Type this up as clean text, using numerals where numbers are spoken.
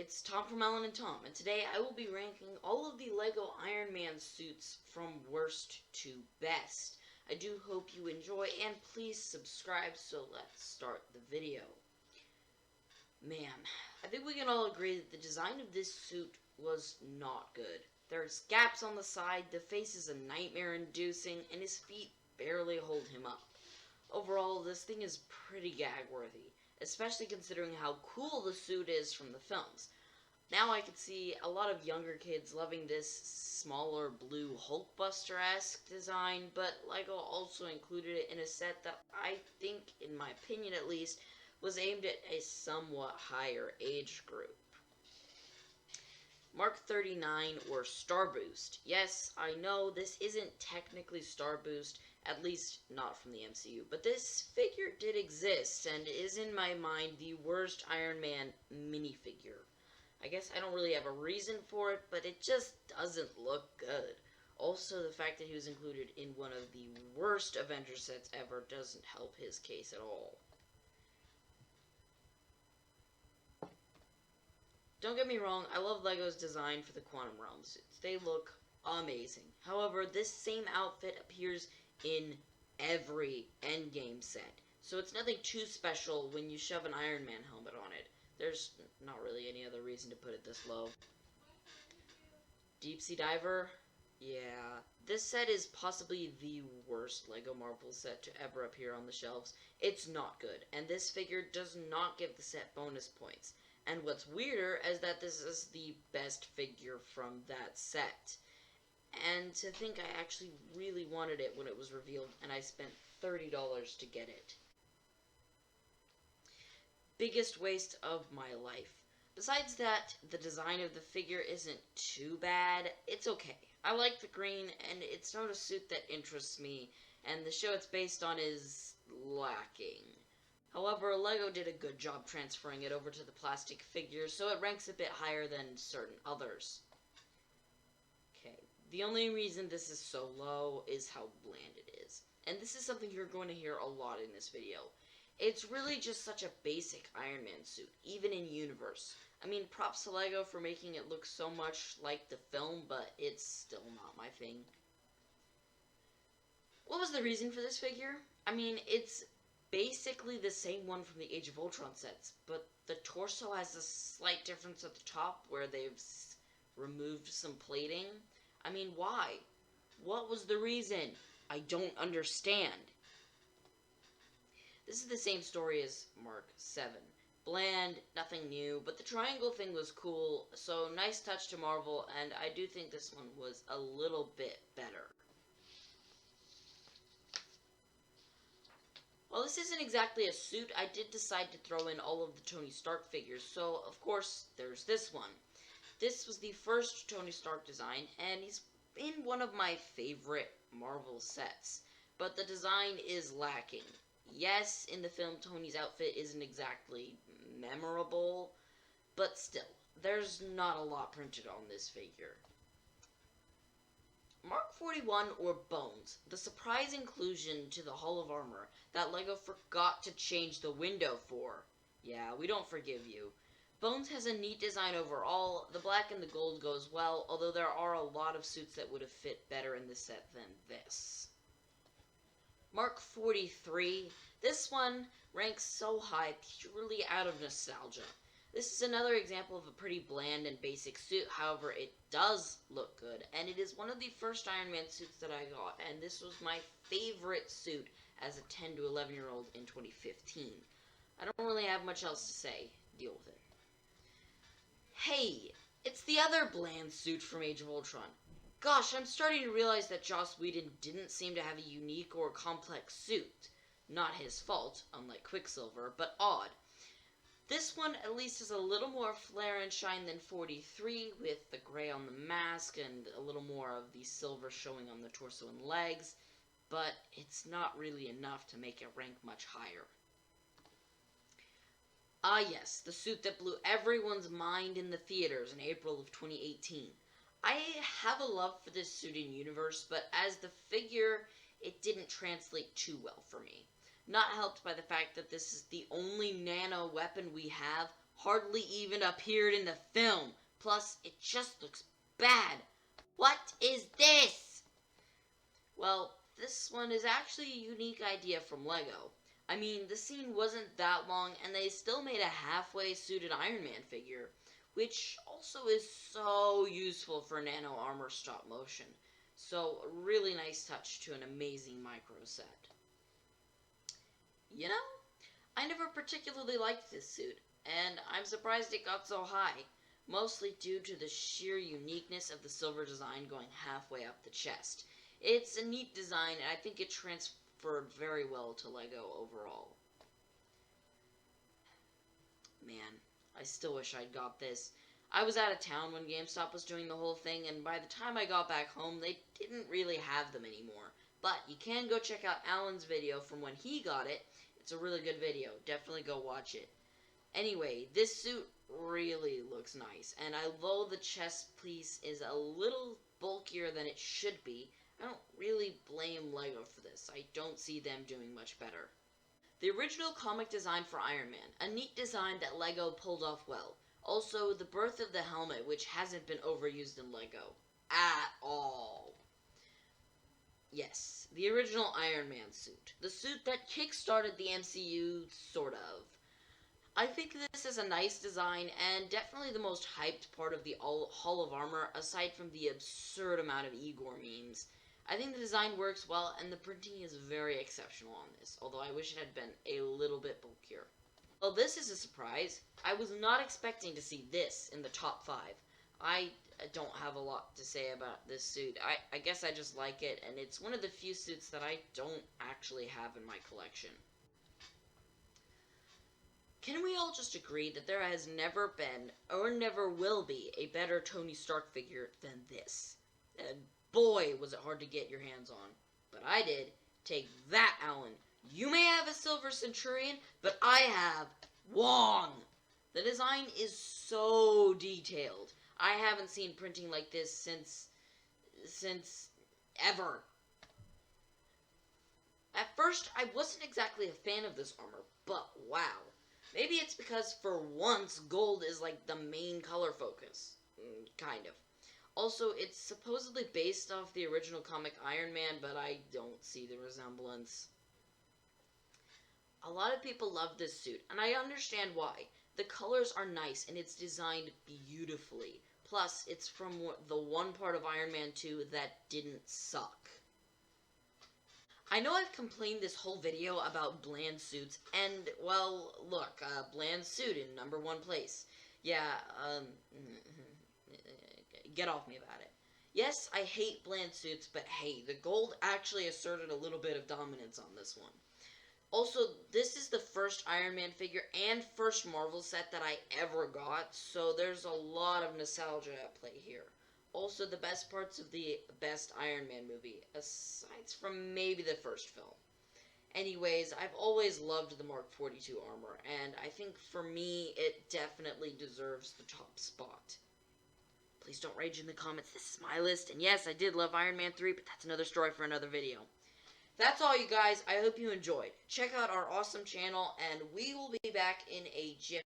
it's Tom from Ellen and Tom, and today I will be ranking all of the LEGO Iron Man suits from worst to best. I do hope you enjoy, and please subscribe, so let's start the video. Man, I think we can all agree that the design of this suit was not good. There's gaps on the side, the face is a nightmare-inducing, and his feet barely hold him up. Overall, this thing is pretty gag-worthy, especially considering how cool the suit is from the films. Now I could see a lot of younger kids loving this smaller blue Hulkbuster-esque design, but LEGO also included it in a set that I think, in my opinion at least, was aimed at a somewhat higher age group. Mark 39, or Star Boost. Yes, I know this isn't technically Star Boost, at least not from the MCU, but this figure did exist and is in my mind the worst Iron Man minifigure. I guess I don't really have a reason for it, but it just doesn't look good. Also, the fact that he was included in one of the worst Avengers sets ever doesn't help his case at all. Don't get me wrong, I love LEGO's design for the Quantum Realm suits. They look amazing. However, this same outfit appears in every Endgame set, so it's nothing too special when you shove an Iron Man helmet on it. There's not really any other reason to put it this low. Deep Sea Diver? Yeah. This set is possibly the worst LEGO Marvel set to ever appear on the shelves. It's not good, and this figure does not give the set bonus points. And what's weirder is that this is the best figure from that set. And to think I actually really wanted it when it was revealed, and I spent $30 to get it. Biggest waste of my life. Besides that, the design of the figure isn't too bad. It's okay. I like the green, and it's not a suit that interests me, and the show it's based on is lacking. However, LEGO did a good job transferring it over to the plastic figure, so it ranks a bit higher than certain others. Okay, the only reason this is so low is how bland it is. And this is something you're going to hear a lot in this video. It's really just such a basic Iron Man suit, even in universe. I mean, props to LEGO for making it look so much like the film, but it's still not my thing. What was the reason for this figure? I mean, it's basically the same one from the Age of Ultron sets, but the torso has a slight difference at the top where they've removed some plating. I mean, why? What was the reason? I don't understand. This is the same story as Mark 7. Bland, nothing new, but the triangle thing was cool, so nice touch to Marvel, and I do think this one was a little bit better. While this isn't exactly a suit, I did decide to throw in all of the Tony Stark figures, so of course there's this one. This was the first Tony Stark design, and he's in one of my favorite Marvel sets, but the design is lacking. Yes, in the film Tony's outfit isn't exactly memorable, but still, there's not a lot printed on this figure. Mark 41, or Bones, the surprise inclusion to the Hall of Armor that LEGO forgot to change the window for. Yeah, we don't forgive you. Bones has a neat design overall, the black and the gold goes well, although there are a lot of suits that would have fit better in this set than this. Mark 43, this one ranks so high purely out of nostalgia. This is another example of a pretty bland and basic suit, however it does look good, and it is one of the first Iron Man suits that I got, and this was my favorite suit as a 10 to 11 year old in 2015. I don't really have much else to say, deal with it. Hey, it's the other bland suit from Age of Ultron. Gosh, I'm starting to realize that Joss Whedon didn't seem to have a unique or complex suit. Not his fault, unlike Quicksilver, but odd. This one at least has a little more flare and shine than 43, with the gray on the mask and a little more of the silver showing on the torso and legs, but it's not really enough to make it rank much higher. Ah yes, the suit that blew everyone's mind in the theaters in April of 2018. I have a love for this suit in universe, but as the figure, it didn't translate too well for me. Not helped by the fact that this is the only nano weapon we have hardly even appeared in the film. Plus, it just looks bad. What is this? Well, this one is actually a unique idea from LEGO. I mean, the scene wasn't that long, and they still made a halfway suited Iron Man figure, which also is so useful for nano armor stop motion. So, a really nice touch to an amazing micro set. You know, I never particularly liked this suit, and I'm surprised it got so high, mostly due to the sheer uniqueness of the silver design going halfway up the chest. It's a neat design, and I think it transferred very well to LEGO overall. Man, I still wish I'd got this. I was out of town when GameStop was doing the whole thing, and by the time I got back home, they didn't really have them anymore. But you can go check out Alan's video from when he got it. It's a really good video. Definitely go watch it. Anyway, this suit really looks nice, and although the chest piece is a little bulkier than it should be, I don't really blame LEGO for this. I don't see them doing much better. The original comic design for Iron Man, a neat design that LEGO pulled off well. Also, the birth of the helmet, which hasn't been overused in LEGO at all. Yes, the original Iron Man suit. The suit that kick-started the MCU, sort of. I think this is a nice design, and definitely the most hyped part of the Hall of Armor, aside from the absurd amount of IGOR memes. I think the design works well, and the printing is very exceptional on this, although I wish it had been a little bit bulkier. Well, this is a surprise. I was not expecting to see this in the top 5. I don't have a lot to say about this suit. I guess I just like it, and it's one of the few suits that I don't actually have in my collection. Can we all just agree that there has never been, or never will be, a better Tony Stark figure than this? And boy, was it hard to get your hands on. But I did. Take that, Alan. You may have a silver Centurion, but I have Wong. The design is so detailed. I haven't seen printing like this since ever. At first, I wasn't exactly a fan of this armor, but wow. Maybe it's because for once, gold is like the main color focus. Kind of. Also, it's supposedly based off the original comic Iron Man, but I don't see the resemblance. A lot of people love this suit, and I understand why. The colors are nice, and it's designed beautifully. Plus, it's from the one part of Iron Man 2 that didn't suck. I know I've complained this whole video about bland suits, and, well, look, bland suit in #1 place. Yeah, get off me about it. Yes, I hate bland suits, but hey, the gold actually asserted a little bit of dominance on this one. Also, this is the first Iron Man figure and first Marvel set that I ever got, so there's a lot of nostalgia at play here. Also, the best parts of the best Iron Man movie, aside from maybe the first film. Anyways, I've always loved the Mark 42 armor, and I think for me, it definitely deserves the top spot. Please don't rage in the comments, this is my list, and yes, I did love Iron Man 3, but that's another story for another video. That's all, you guys. I hope you enjoyed. Check out our awesome channel, and we will be back in a jiffy.